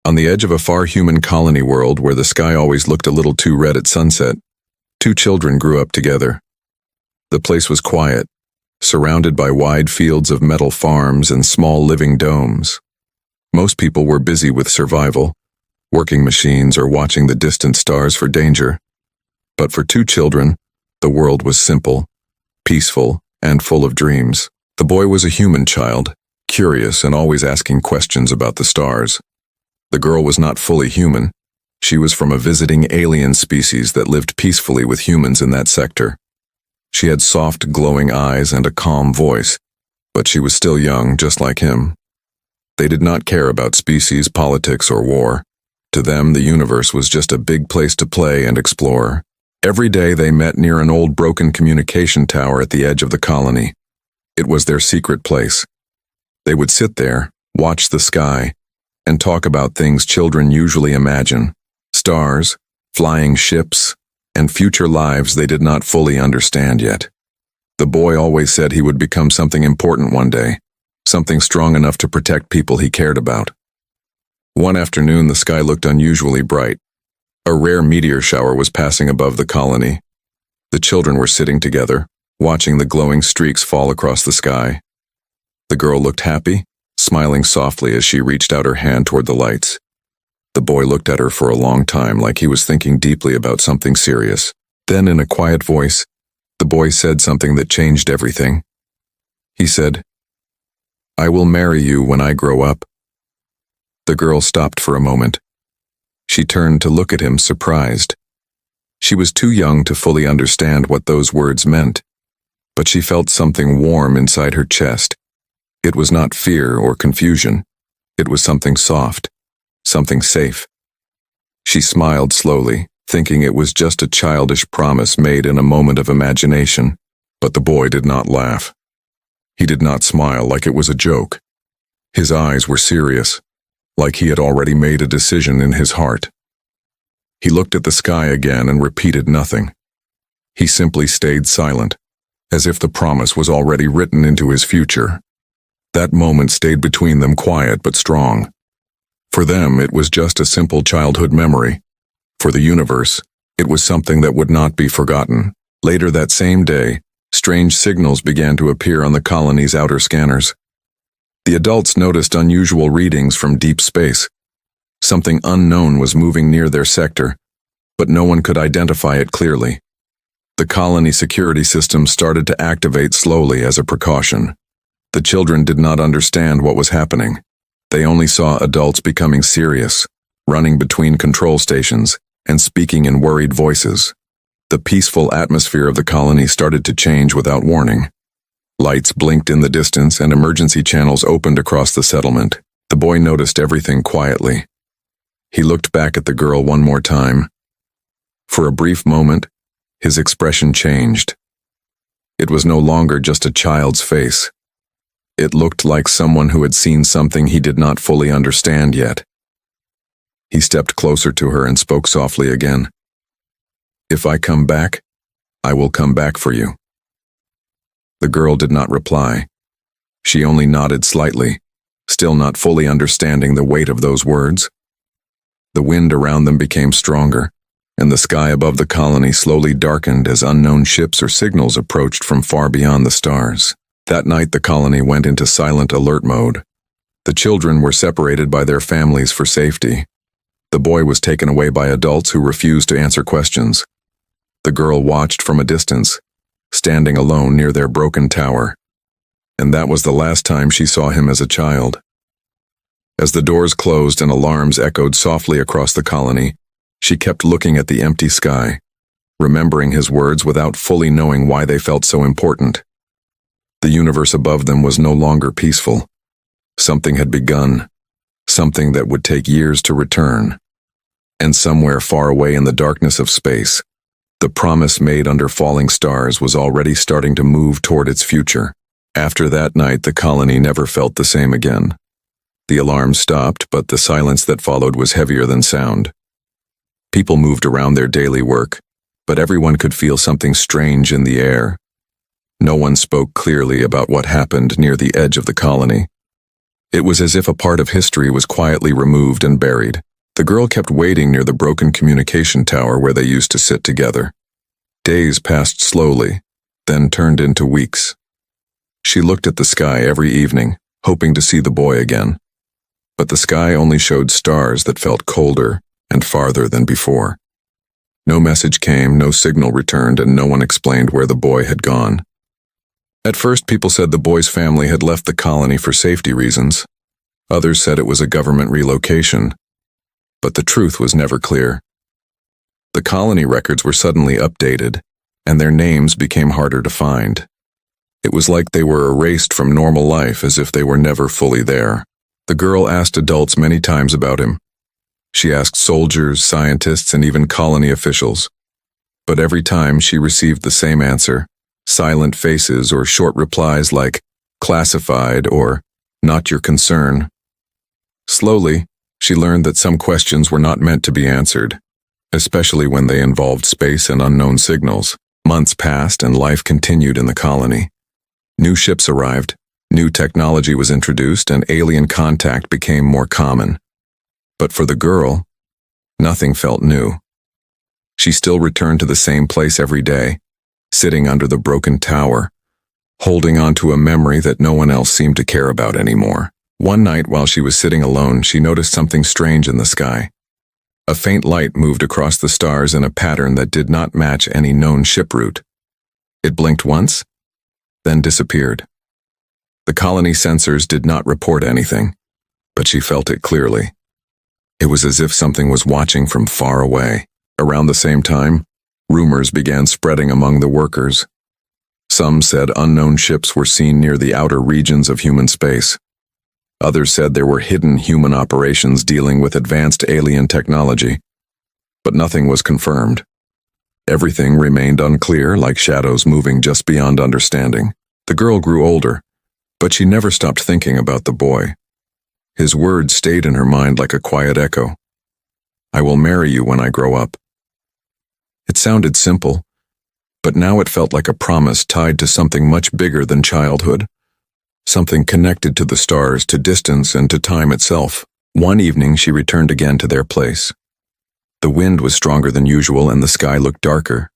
On the edge of a far human colony world where the sky always looked a little too red at sunset, two children grew up together. The place was quiet, surrounded by wide fields of metal farms and small living domes. Most people were busy with survival, working machines or watching the distant stars for danger. But for two children, the world was simple, peaceful, and full of dreams. The boy was a human child, curious and always asking questions about the stars. The girl was not fully human. She was from a visiting alien species that lived peacefully with humans in that sector. She had soft, glowing eyes and a calm voice, but she was still young, just like him. They did not care about species, politics, or war. To them, the universe was just a big place to play and explore. Every day they met near an old broken communication tower at the edge of the colony. It was their secret place. They would sit there, watch the sky, and talk about things children usually imagine: stars, flying ships, and future lives they did not fully understand yet. The boy always said he would become something important one day, something strong enough to protect people he cared about. One afternoon, the sky looked unusually bright. A rare meteor shower was passing above the colony. The children were sitting together, watching the glowing streaks fall across the sky. The girl looked happy, smiling softly as she reached out her hand toward the lights. The boy looked at her for a long time, like he was thinking deeply about something serious. Then, in a quiet voice, the boy said something that changed everything. He said, "I will marry you when I grow up." The girl stopped for a moment. She turned to look at him, surprised. She was too young to fully understand what those words meant, but she felt something warm inside her chest. It was not fear or confusion. It was something soft, something safe. She smiled slowly, thinking it was just a childish promise made in a moment of imagination. But the boy did not laugh. He did not smile like it was a joke. His eyes were serious, like he had already made a decision in his heart. He looked at the sky again and repeated nothing. He simply stayed silent, as if the promise was already written into his future. That moment stayed between them, quiet but strong. For them, it was just a simple childhood memory. For the universe, it was something that would not be forgotten. Later that same day, strange signals began to appear on the colony's outer scanners. The adults noticed unusual readings from deep space. Something unknown was moving near their sector, but no one could identify it clearly. The colony security system started to activate slowly as a precaution. The children did not understand what was happening. They only saw adults becoming serious, running between control stations, and speaking in worried voices. The peaceful atmosphere of the colony started to change without warning. Lights blinked in the distance and emergency channels opened across the settlement. The boy noticed everything quietly. He looked back at the girl one more time. For a brief moment, his expression changed. It was no longer just a child's face. It looked like someone who had seen something he did not fully understand yet. He stepped closer to her and spoke softly again. "If I come back, I will come back for you." The girl did not reply. She only nodded slightly, still not fully understanding the weight of those words. The wind around them became stronger, and the sky above the colony slowly darkened as unknown ships or signals approached from far beyond the stars. That night the colony went into silent alert mode. The children were separated by their families for safety. The boy was taken away by adults who refused to answer questions. The girl watched from a distance, standing alone near their broken tower. And that was the last time she saw him as a child. As the doors closed and alarms echoed softly across the colony, she kept looking at the empty sky, remembering his words without fully knowing why they felt so important. The universe above them was no longer peaceful. Something had begun, something that would take years to return. And somewhere far away in the darkness of space, the promise made under falling stars was already starting to move toward its future. After that night, the colony never felt the same again. The alarms stopped, but the silence that followed was heavier than sound. People moved around their daily work, but everyone could feel something strange in the air. No one spoke clearly about what happened near the edge of the colony. It was as if a part of history was quietly removed and buried. The girl kept waiting near the broken communication tower where they used to sit together. Days passed slowly, then turned into weeks. She looked at the sky every evening, hoping to see the boy again. But the sky only showed stars that felt colder and farther than before. No message came, no signal returned, and no one explained where the boy had gone. At first, people said the boy's family had left the colony for safety reasons. Others said it was a government relocation. But the truth was never clear. The colony records were suddenly updated, and their names became harder to find. It was like they were erased from normal life, as if they were never fully there. The girl asked adults many times about him. She asked soldiers, scientists, and even colony officials. But every time she received the same answer: silent faces or short replies like classified or not your concern. Slowly, she learned that some questions were not meant to be answered, especially when they involved space and unknown signals. Months passed and life continued in the colony. New ships arrived, new technology was introduced, and alien contact became more common. But for the girl, nothing felt new. She still returned to the same place every day, sitting under the broken tower, holding on to a memory that no one else seemed to care about anymore. One night, while she was sitting alone, she noticed something strange in the sky. A faint light moved across the stars in a pattern that did not match any known ship route. It blinked once, then disappeared. The colony sensors did not report anything, but she felt it clearly. It was as if something was watching from far away. Around the same time, rumors began spreading among the workers. Some said unknown ships were seen near the outer regions of human space. Others said there were hidden human operations dealing with advanced alien technology. But nothing was confirmed. Everything remained unclear, like shadows moving just beyond understanding. The girl grew older, but she never stopped thinking about the boy. His words stayed in her mind like a quiet echo. "I will marry you when I grow up." It sounded simple, but now it felt like a promise tied to something much bigger than childhood. Something connected to the stars, to distance, and to time itself. One evening, she returned again to their place. The wind was stronger than usual, and the sky looked darker.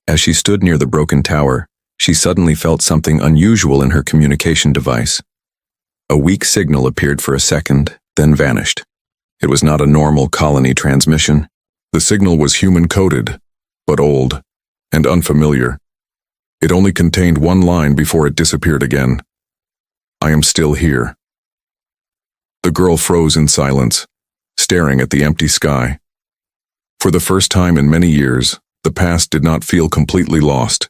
As she stood near the broken tower, she suddenly felt something unusual in her communication device. A weak signal appeared for a second, then vanished. It was not a normal colony transmission. The signal was human-coded, but old and unfamiliar. It only contained one line before it disappeared again. "I am still here." The girl froze in silence, staring at the empty sky. For the first time in many years, the past did not feel completely lost.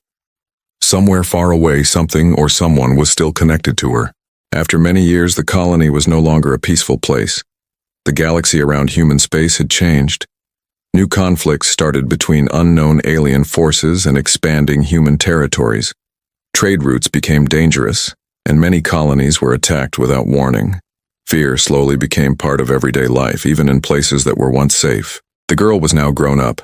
Somewhere far away, something or someone was still connected to her. After many years, the colony was no longer a peaceful place. The galaxy around human space had changed. New conflicts started between unknown alien forces and expanding human territories. Trade routes became dangerous, and many colonies were attacked without warning. Fear slowly became part of everyday life, even in places that were once safe. The girl was now grown up.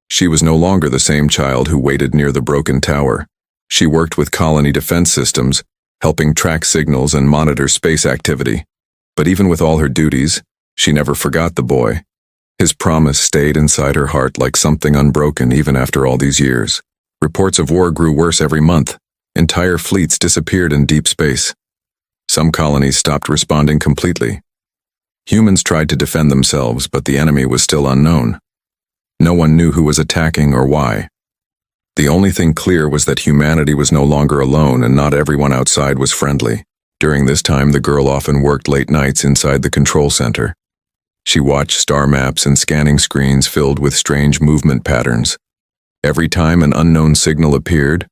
She was no longer the same child who waited near the broken tower. She worked with colony defense systems, helping track signals and monitor space activity. But even with all her duties, she never forgot the boy. His promise stayed inside her heart like something unbroken even after all these years. Reports of war grew worse every month. Entire fleets disappeared in deep space. Some colonies stopped responding completely. Humans tried to defend themselves, but the enemy was still unknown. No one knew who was attacking or why. The only thing clear was that humanity was no longer alone, and not everyone outside was friendly. During this time, the girl often worked late nights inside the control center. She watched star maps and scanning screens filled with strange movement patterns. Every time an unknown signal appeared,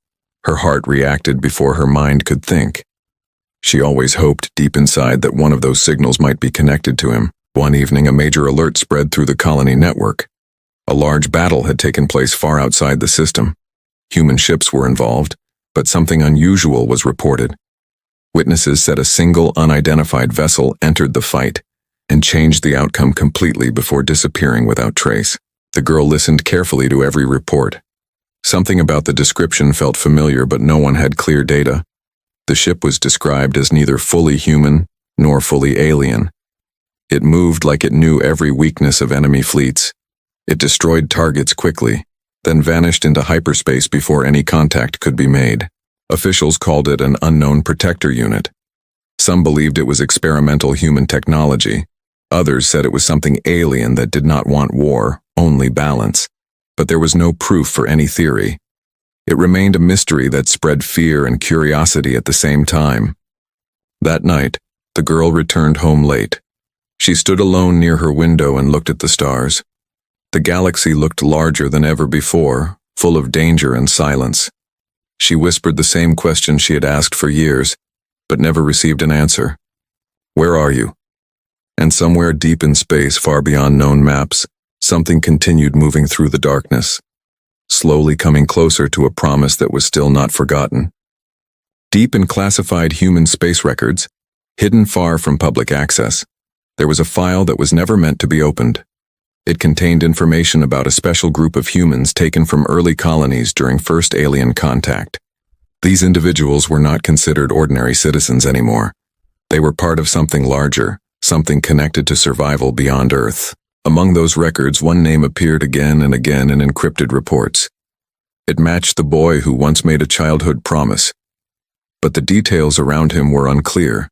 her heart reacted before her mind could think. She always hoped deep inside that one of those signals might be connected to him. One evening, a major alert spread through the colony network. A large battle had taken place far outside the system. Human ships were involved, but something unusual was reported. Witnesses said a single unidentified vessel entered the fight and changed the outcome completely before disappearing without trace. The girl listened carefully to every report. Something about the description felt familiar, but no one had clear data. The ship was described as neither fully human nor fully alien. It moved like it knew every weakness of enemy fleets. It destroyed targets quickly, then vanished into hyperspace before any contact could be made. Officials called it an unknown protector unit. Some believed it was experimental human technology. Others said it was something alien that did not want war, only balance. But there was no proof for any theory. It remained a mystery that spread fear and curiosity at the same time. That night, the girl returned home late. She stood alone near her window and looked at the stars. The galaxy looked larger than ever before, full of danger and silence. She whispered the same question she had asked for years, but never received an answer. "Where are you?" And somewhere deep in space, far beyond known maps, something continued moving through the darkness, slowly coming closer to a promise that was still not forgotten. Deep in classified human space records, hidden far from public access, there was a file that was never meant to be opened. It contained information about a special group of humans taken from early colonies during first alien contact. These individuals were not considered ordinary citizens anymore. They were part of something larger, something connected to survival beyond Earth. Among those records, one name appeared again and again in encrypted reports. It matched the boy who once made a childhood promise, but the details around him were unclear.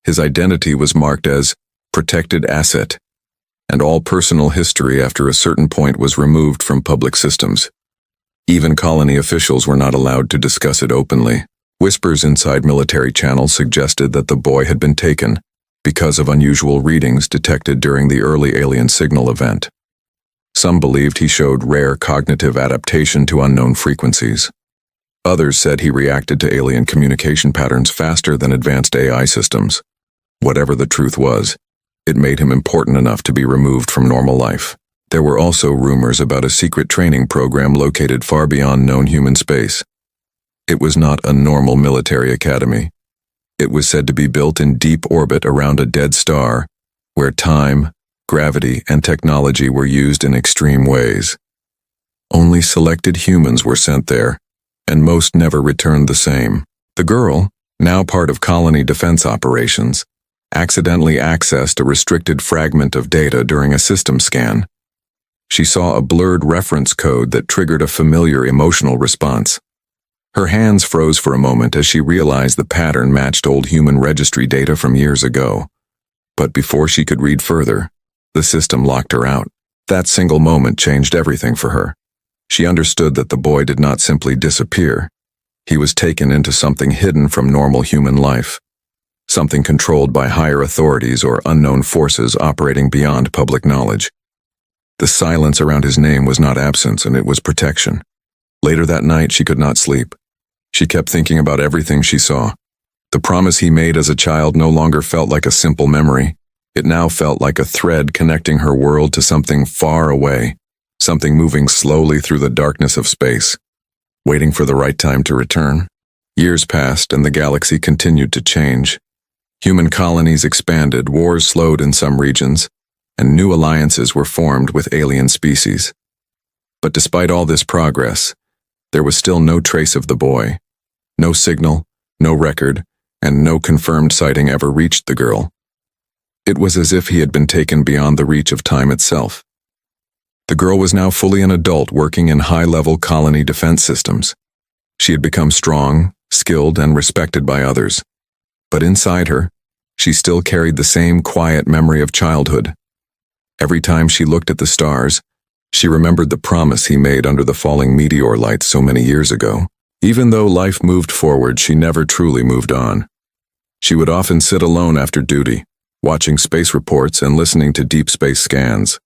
His identity was marked as protected asset, and all personal history after a certain point was removed from public systems. Even colony officials were not allowed to discuss it openly. Whispers inside military channels suggested that the boy had been taken because of unusual readings detected during the early alien signal event. Some believed he showed rare cognitive adaptation to unknown frequencies. Others said he reacted to alien communication patterns faster than advanced AI systems. Whatever the truth was, it made him important enough to be removed from normal life. There were also rumors about a secret training program located far beyond known human space. It was not a normal military academy. It was said to be built in deep orbit around a dead star, where time, gravity, and technology were used in extreme ways. Only selected humans were sent there, and most never returned the same. The girl, now part of colony defense operations, accidentally accessed a restricted fragment of data during a system scan. She saw a blurred reference code that triggered a familiar emotional response. Her hands froze for a moment as she realized the pattern matched old human registry data from years ago. But before she could read further, the system locked her out. That single moment changed everything for her. She understood that the boy did not simply disappear. He was taken into something hidden from normal human life. Something controlled by higher authorities or unknown forces operating beyond public knowledge. The silence around his name was not absence, and it was protection. Later that night, she could not sleep. She kept thinking about everything she saw. The promise he made as a child no longer felt like a simple memory. It now felt like a thread connecting her world to something far away, something moving slowly through the darkness of space, waiting for the right time to return. Years passed, and the galaxy continued to change. Human colonies expanded, wars slowed in some regions, and new alliances were formed with alien species. But despite all this progress, there was still no trace of the boy. No signal, no record, and no confirmed sighting ever reached the girl. It was as if he had been taken beyond the reach of time itself. The girl was now fully an adult working in high-level colony defense systems. She had become strong, skilled, and respected by others. But inside her, she still carried the same quiet memory of childhood. Every time she looked at the stars, she remembered the promise he made under the falling meteor lights so many years ago. Even though life moved forward, she never truly moved on. She would often sit alone after duty, watching space reports and listening to deep space scans.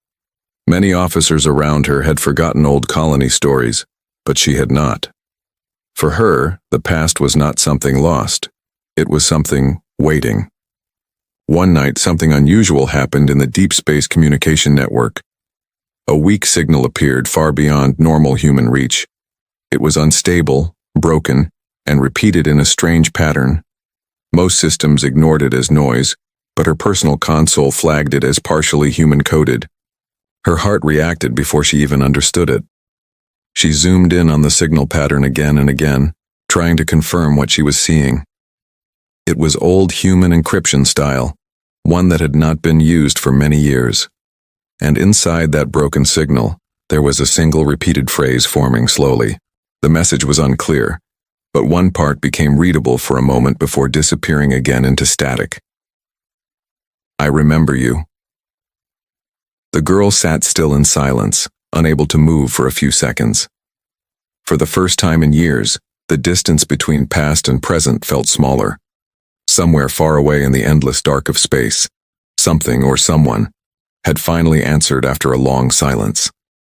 Many officers around her had forgotten old colony stories, but she had not. For her, the past was not something lost. It was something waiting. One night, something unusual happened in the deep space communication network. A weak signal appeared far beyond normal human reach. It was unstable, broken, and repeated in a strange pattern. Most systems ignored it as noise, but her personal console flagged it as partially human-coded. Her heart reacted before she even understood it. She zoomed in on the signal pattern again and again, trying to confirm what she was seeing. It was old human encryption style, one that had not been used for many years. And inside that broken signal, there was a single repeated phrase forming slowly. The message was unclear, but one part became readable for a moment before disappearing again into static. I remember you. The girl sat still in silence, unable to move for a few seconds. For the first time in years, the distance between past and present felt smaller. Somewhere far away in the endless dark of space, something or someone had finally answered after a long silence.